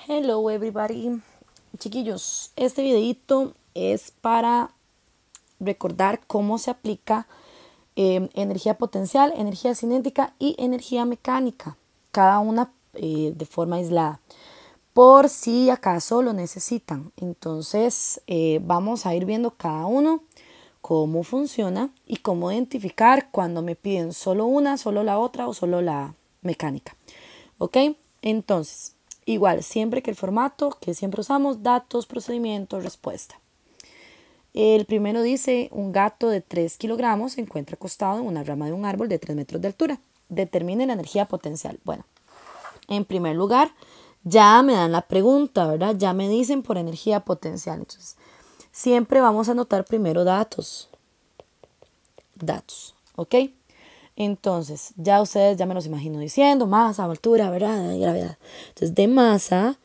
Hello everybody, chiquillos, este videito es para recordar cómo se aplica energía potencial, energía cinética y energía mecánica, cada una de forma aislada, por si acaso lo necesitan. Entonces vamos a ir viendo cada uno cómo funciona y cómo identificar cuando me piden solo una, solo la otra o solo la mecánica. ¿Ok? Entonces, igual, siempre que el formato que siempre usamos, datos, procedimiento, respuesta. El primero dice, un gato de 3 kilogramos se encuentra acostado en una rama de un árbol de 3 metros de altura. Determine la energía potencial. Bueno, en primer lugar, ya me dan la pregunta, ¿verdad? Ya me dicen por energía potencial. Entonces, siempre vamos a anotar primero datos. Datos, ¿ok? Entonces, ya ustedes ya me los imagino diciendo, masa, altura, ¿verdad? Y gravedad. Entonces, de masa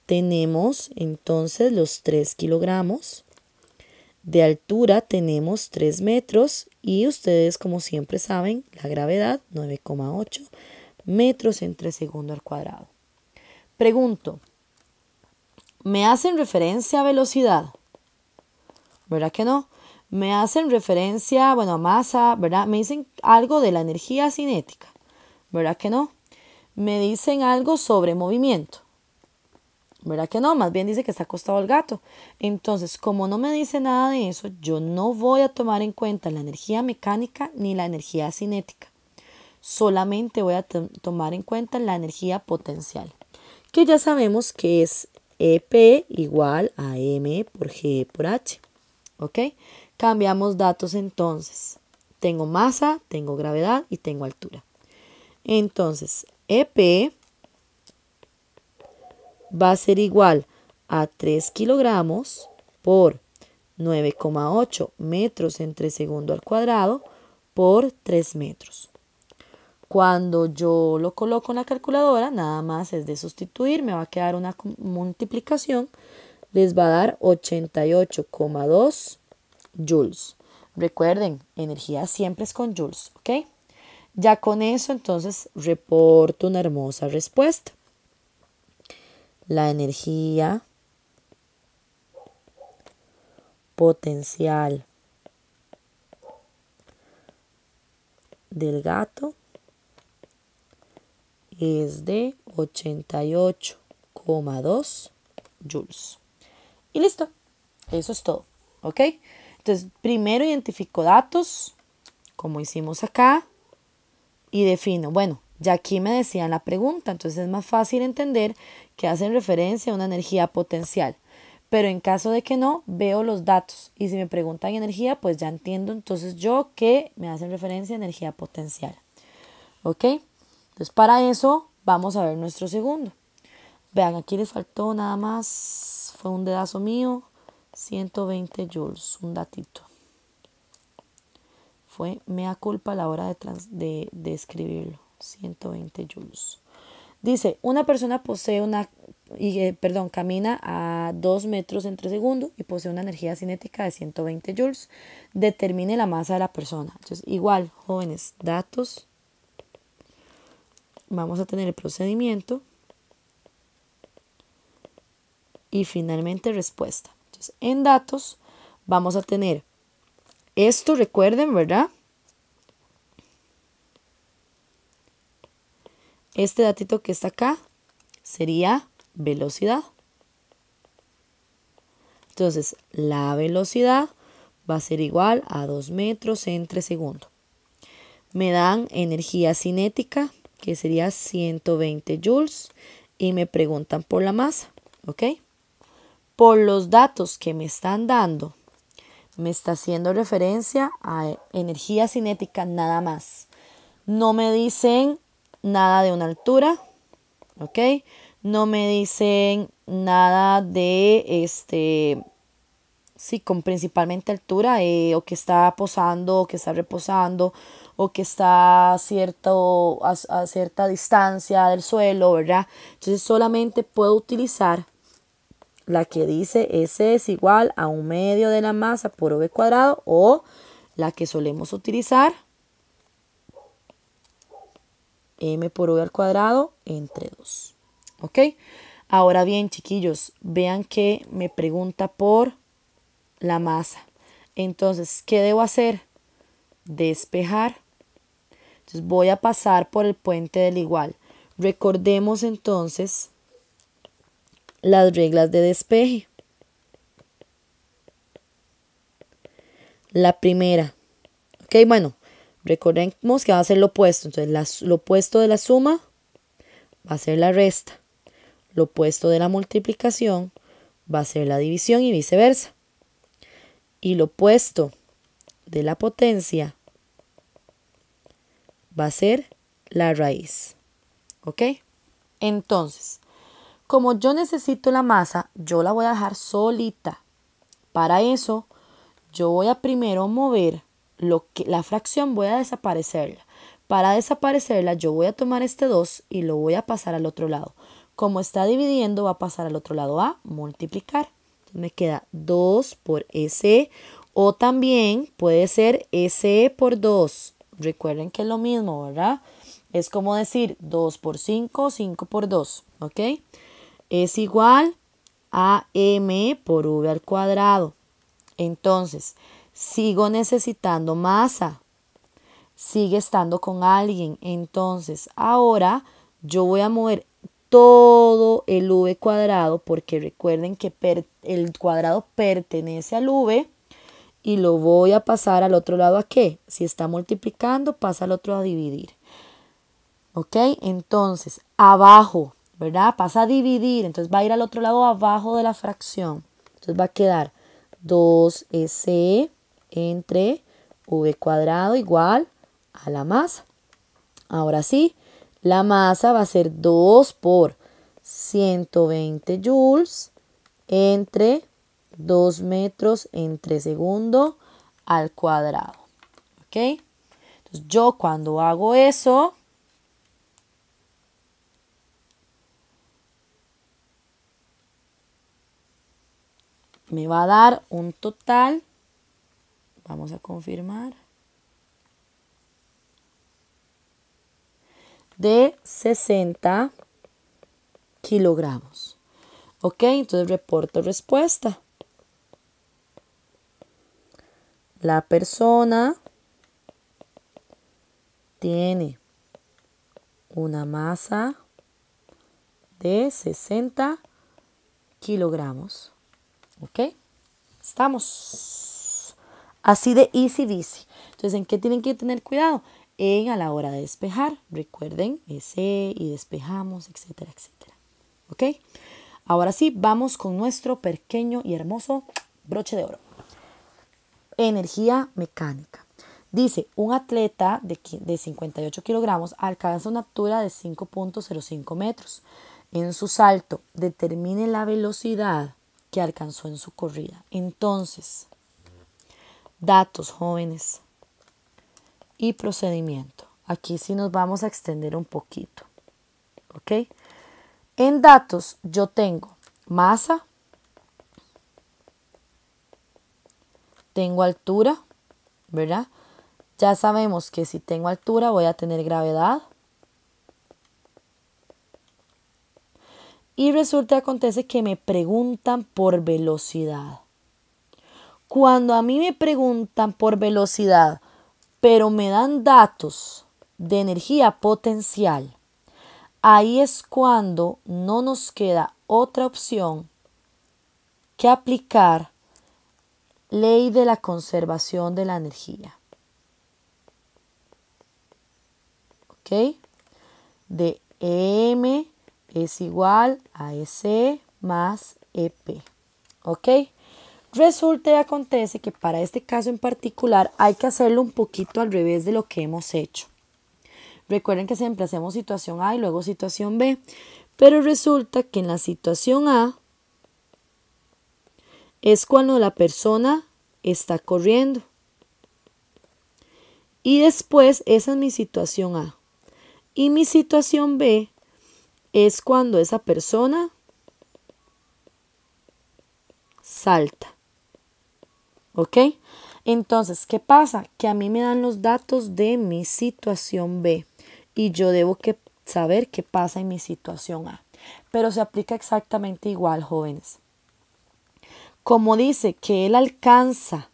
tenemos entonces los 3 kilogramos. De altura tenemos 3 metros. Y ustedes, como siempre saben, la gravedad, 9,8 metros entre segundo al cuadrado. Pregunto, ¿me hacen referencia a velocidad? ¿Verdad que no? Me hacen referencia, bueno, a masa, ¿verdad? Me dicen algo de la energía cinética, ¿verdad que no? Me dicen algo sobre movimiento, ¿verdad que no? Más bien dice que está acostado el gato. Entonces, como no me dice nada de eso, yo no voy a tomar en cuenta la energía mecánica ni la energía cinética. Solamente voy a tomar en cuenta la energía potencial, que ya sabemos que es EP igual a M por G por H. ¿Ok? Cambiamos datos entonces. Tengo masa, tengo gravedad y tengo altura. Entonces, EP va a ser igual a 3 kilogramos por 9,8 metros entre segundo al cuadrado por 3 metros. Cuando yo lo coloco en la calculadora, nada más es de sustituir, me va a quedar una multiplicación. Les va a dar 88,2 joules. Recuerden, energía siempre es con joules, ¿ok? Ya con eso, entonces, reporto una hermosa respuesta. La energía potencial del gato es de 88,2 joules. Y listo, eso es todo, ¿ok? Entonces, primero identifico datos, como hicimos acá, y defino, bueno, ya aquí me decían la pregunta, entonces es más fácil entender que hacen referencia a una energía potencial. Pero en caso de que no, veo los datos. Y si me preguntan energía, pues ya entiendo entonces yo que me hacen referencia a energía potencial. ¿Ok? Entonces para eso vamos a ver nuestro segundo. Vean, aquí les faltó nada más, fue un dedazo mío, 120 joules, un datito. Fue mea culpa a la hora de escribirlo, 120 joules. Dice, una persona posee camina a 2 metros entre segundo y posee una energía cinética de 120 joules. Determine la masa de la persona. Entonces, igual, jóvenes, datos. Vamos a tener el procedimiento. Y finalmente respuesta. Entonces, en datos vamos a tener esto, recuerden, ¿verdad? Este datito que está acá sería velocidad. Entonces, la velocidad va a ser igual a 2 metros entre segundo. Me dan energía cinética, que sería 120 joules, y me preguntan por la masa, ¿ok? Por los datos que me están dando, me está haciendo referencia a energía cinética nada más. No me dicen nada de una altura, ¿ok? No me dicen nada de sí, con principalmente altura, o que está posando, o que está reposando, o que está a cierta distancia del suelo, ¿verdad? Entonces solamente puedo utilizar la que dice S es igual a 1/2 de la masa por V cuadrado, o la que solemos utilizar, M por V al cuadrado entre 2. ¿Ok? Ahora bien, chiquillos, vean que me pregunta por la masa. Entonces, ¿qué debo hacer? Despejar. Entonces voy a pasar por el puente del igual. Recordemos entonces las reglas de despeje. La primera. Ok, bueno, recordemos que va a ser lo opuesto. Entonces lo opuesto de la suma va a ser la resta. Lo opuesto de la multiplicación va a ser la división y viceversa. Y lo opuesto de la potencia va a ser la raíz. ¿Ok? Entonces, como yo necesito la masa, yo la voy a dejar solita. Para eso, yo voy a primero mover la fracción, voy a desaparecerla. Para desaparecerla, yo voy a tomar este 2 y lo voy a pasar al otro lado. Como está dividiendo, va a pasar al otro lado a multiplicar. Entonces me queda 2 por SE, o también puede ser SE por 2. Recuerden que es lo mismo, ¿verdad? Es como decir 2 por 5, 5 por 2, ¿ok? Es igual a M por V al cuadrado. Entonces, sigo necesitando masa. Sigue estando con alguien. Entonces, ahora yo voy a mover todo el V cuadrado, porque recuerden que el cuadrado pertenece al V, y lo voy a pasar al otro lado. ¿A qué? Si está multiplicando, pasa al otro a dividir. ¿Ok? Entonces, abajo, ¿verdad? Pasa a dividir, entonces va a ir al otro lado abajo de la fracción. Entonces va a quedar 2S entre V cuadrado igual a la masa. Ahora sí, la masa va a ser 2 por 120 joules entre 2 metros entre segundo al cuadrado. ¿Ok? Entonces yo cuando hago eso, me va a dar un total, vamos a confirmar, de 60 kilogramos. Ok, entonces reporto respuesta. La persona tiene una masa de 60 kilogramos. ¿Ok? Estamos así de easy peasy. Entonces, ¿en qué tienen que tener cuidado? A la hora de despejar. Recuerden, ese y despejamos, etcétera, etcétera. ¿Ok? Ahora sí, vamos con nuestro pequeño y hermoso broche de oro. Energía mecánica. Dice, un atleta de 58 kilogramos alcanza una altura de 5.05 metros. En su salto, determine la velocidad que alcanzó en su corrida. Entonces, datos, jóvenes, y procedimiento. Aquí sí nos vamos a extender un poquito. ¿Ok? En datos yo tengo masa, tengo altura, ¿verdad? Ya sabemos que si tengo altura voy a tener gravedad. Y resulta y acontece que me preguntan por velocidad. Cuando a mí me preguntan por velocidad, pero me dan datos de energía potencial, ahí es cuando no nos queda otra opción que aplicar ley de la conservación de la energía. ¿Ok? De M es igual a S más EP. ¿Ok? Resulta y acontece que para este caso en particular hay que hacerlo un poquito al revés de lo que hemos hecho. Recuerden que siempre hacemos situación A y luego situación B. Pero resulta que en la situación A es cuando la persona está corriendo. Y después esa es mi situación A. Y mi situación B es cuando esa persona salta. ¿Ok? Entonces, ¿qué pasa? Que a mí me dan los datos de mi situación B y yo debo saber qué pasa en mi situación A. pero se aplica exactamente igual, jóvenes. Como dice que él alcanza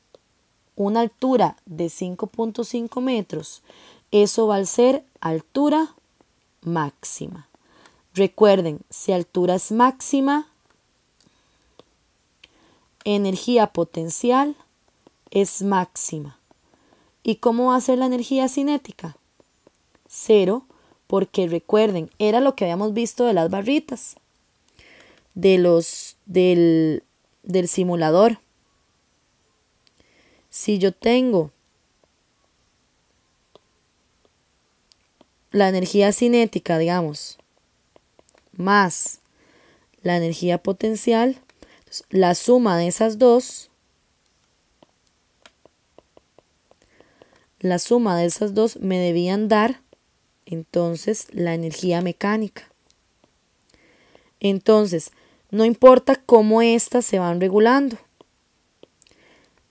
una altura de 5.5 metros, eso va a ser altura máxima. Recuerden, si altura es máxima, energía potencial es máxima. ¿Y cómo va a ser la energía cinética? 0, porque recuerden, era lo que habíamos visto de las barritas, del simulador. Si yo tengo la energía cinética, digamos, más la energía potencial, la suma de esas dos, me debían dar entonces la energía mecánica. Entonces, no importa cómo estas se van regulando.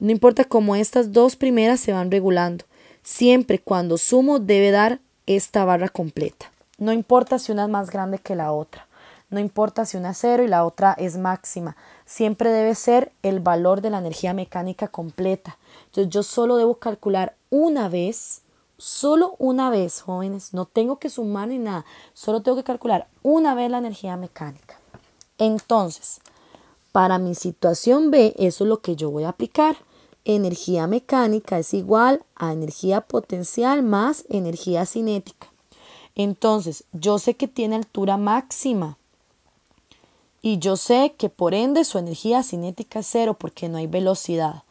No importa cómo estas dos primeras se van regulando. Siempre cuando sumo debe dar esta barra completa. No importa si una es más grande que la otra. No importa si una es 0 y la otra es máxima. Siempre debe ser el valor de la energía mecánica completa. Entonces yo solo debo calcular una vez, solo una vez, jóvenes. No tengo que sumar ni nada. Solo tengo que calcular una vez la energía mecánica. Entonces, para mi situación B, eso es lo que yo voy a aplicar. Energía mecánica es igual a energía potencial más energía cinética. Entonces, yo sé que tiene altura máxima. Y yo sé que por ende su energía cinética es 0 porque no hay velocidad.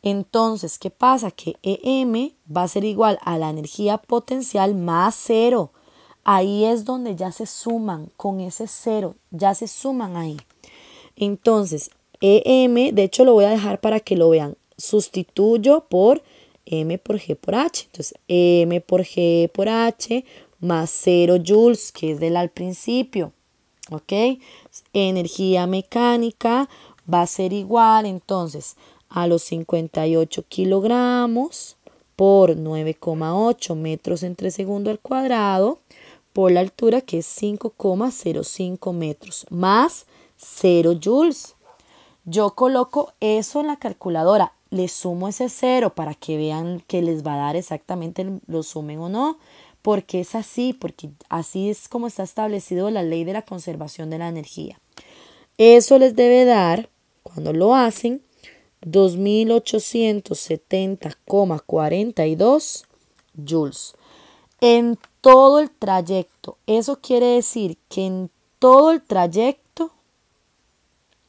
Entonces, ¿qué pasa? Que EM va a ser igual a la energía potencial más 0. Ahí es donde ya se suman con ese 0. Ya se suman ahí. Entonces, EM, de hecho lo voy a dejar para que lo vean. Sustituyo por M por G por H. Entonces, M por G por H más 0 joules, que es del al principio. ¿Ok? Energía mecánica va a ser igual entonces a los 58 kilogramos por 9,8 metros entre segundo al cuadrado por la altura que es 5,05 metros más 0 joules. Yo coloco eso en la calculadora, le sumo ese 0 para que vean que les va a dar exactamente lo sumen o no. Porque es así, porque así es como está establecido la ley de la conservación de la energía. Eso les debe dar, cuando lo hacen, 2.870,42 joules. En todo el trayecto. Eso quiere decir que en todo el trayecto,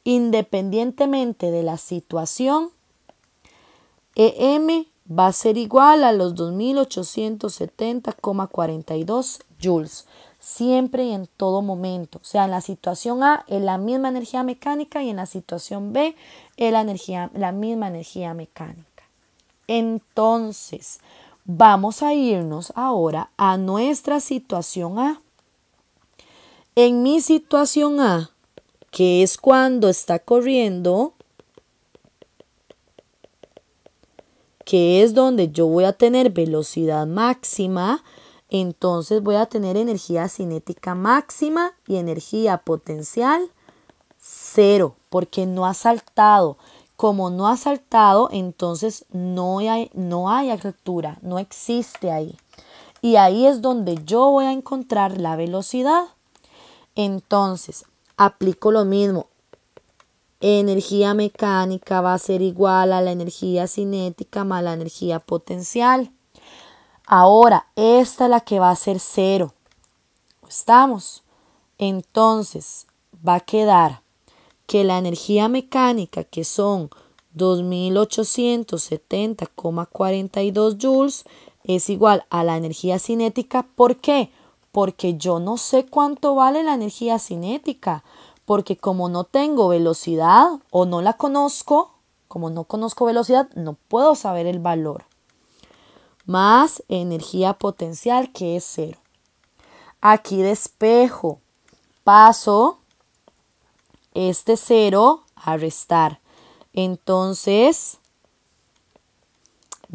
independientemente de la situación, EM va a ser igual a los 2.870,42 joules. Siempre y en todo momento. O sea, en la situación A es la misma energía mecánica y en la situación B es la misma energía mecánica. Entonces, vamos a irnos ahora a nuestra situación A. En mi situación A, que es cuando está corriendo, que es donde yo voy a tener velocidad máxima, entonces voy a tener energía cinética máxima y energía potencial 0, porque no ha saltado. Como no ha saltado, entonces no hay altura, no existe ahí. Y ahí es donde yo voy a encontrar la velocidad. Entonces, aplico lo mismo. Energía mecánica va a ser igual a la energía cinética más la energía potencial. Ahora, esta es la que va a ser 0. ¿Estamos? Entonces, va a quedar que la energía mecánica, que son 2.870,42 joules, es igual a la energía cinética. ¿Por qué? Porque yo no sé cuánto vale la energía cinética. Porque como no tengo velocidad o no la conozco, como no conozco velocidad, no puedo saber el valor. Más energía potencial, que es 0. Aquí despejo. Paso este 0 a restar. Entonces,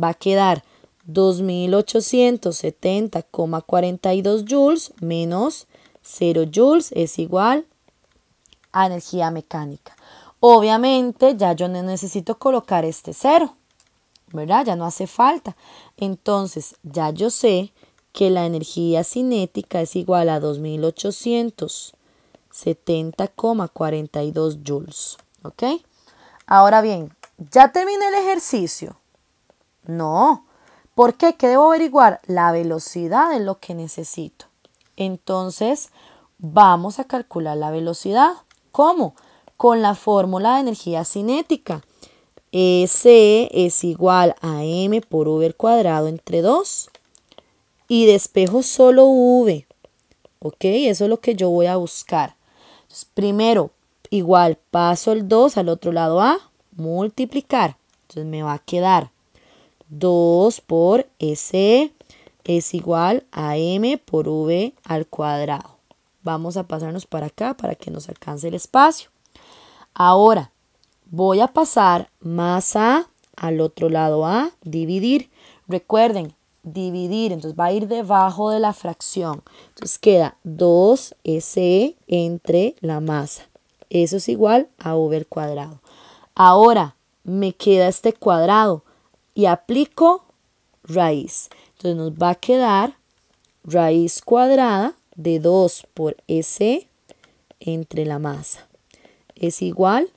va a quedar 2.870,42 joules menos 0 joules es igual a energía mecánica. Obviamente ya yo no necesito colocar este 0, ¿verdad? Ya no hace falta. Entonces ya yo sé que la energía cinética es igual a 2870,42 joules. ¿Ok? Ahora bien, ¿ya terminé el ejercicio? No. ¿Por qué? ¿Qué debo averiguar? La velocidad es lo que necesito. Entonces, vamos a calcular la velocidad. ¿Cómo? Con la fórmula de energía cinética. S es igual a m por v al cuadrado entre 2. Y despejo solo v. ¿Ok? Eso es lo que yo voy a buscar. Entonces, primero, igual paso el 2 al otro lado a multiplicar. Entonces me va a quedar 2 por S es igual a m por v al cuadrado. Vamos a pasarnos para acá para que nos alcance el espacio. Ahora voy a pasar más a al otro lado a dividir. Recuerden, dividir, entonces va a ir debajo de la fracción. Entonces queda 2S entre la masa. Eso es igual a v al cuadrado. Ahora me queda este cuadrado y aplico raíz. Entonces nos va a quedar raíz cuadrada de 2 por S entre la masa. Es igual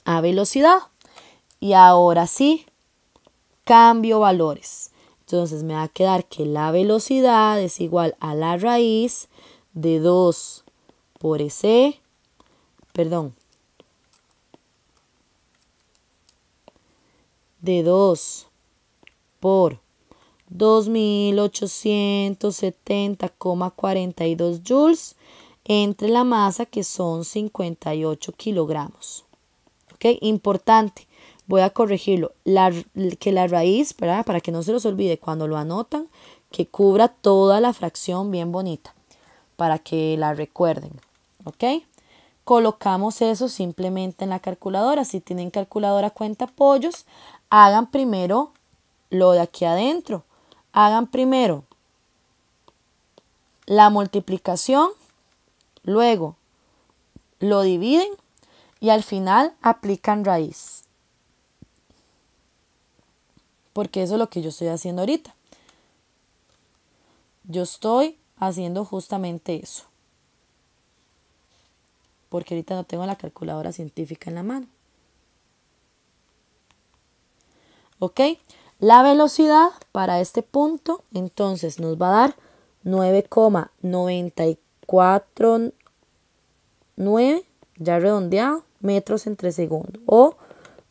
a velocidad. Y ahora sí, cambio valores. Entonces me va a quedar que la velocidad es igual a la raíz de 2 por S, de 2 por 2870,42 joules entre la masa, que son 58 kilogramos. ¿Ok? Importante, voy a corregirlo, que la raíz, ¿verdad? Para que no se los olvide cuando lo anotan, que cubra toda la fracción bien bonita, para que la recuerden. ¿Ok? Colocamos eso simplemente en la calculadora. Si tienen calculadora cuenta pollos, hagan primero lo de aquí adentro. Hagan primero la multiplicación, luego lo dividen y al final aplican raíz. Porque eso es lo que yo estoy haciendo ahorita. Yo estoy haciendo justamente eso. Porque ahorita no tengo la calculadora científica en la mano. ¿Ok? La velocidad para este punto, entonces nos va a dar 9,949, ya redondeado, metros entre segundo. O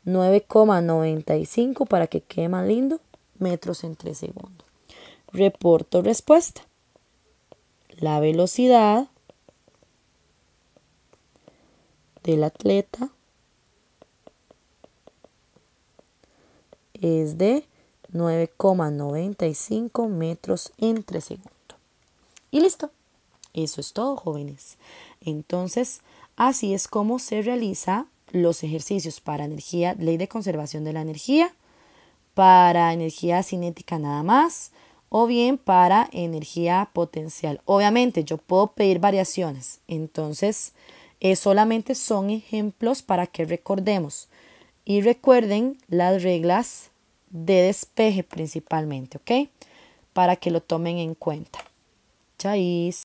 9,95 para que quede más lindo, metros entre segundo. Reporto respuesta. La velocidad del atleta es de 9,95 metros entre segundo. Y listo. Eso es todo, jóvenes. Entonces, así es como se realiza los ejercicios para energía, ley de conservación de la energía, para energía cinética nada más, o bien para energía potencial. Obviamente yo puedo pedir variaciones, entonces solamente son ejemplos para que recordemos. Y recuerden las reglas de despeje principalmente, ¿ok? Para que lo tomen en cuenta. Chais.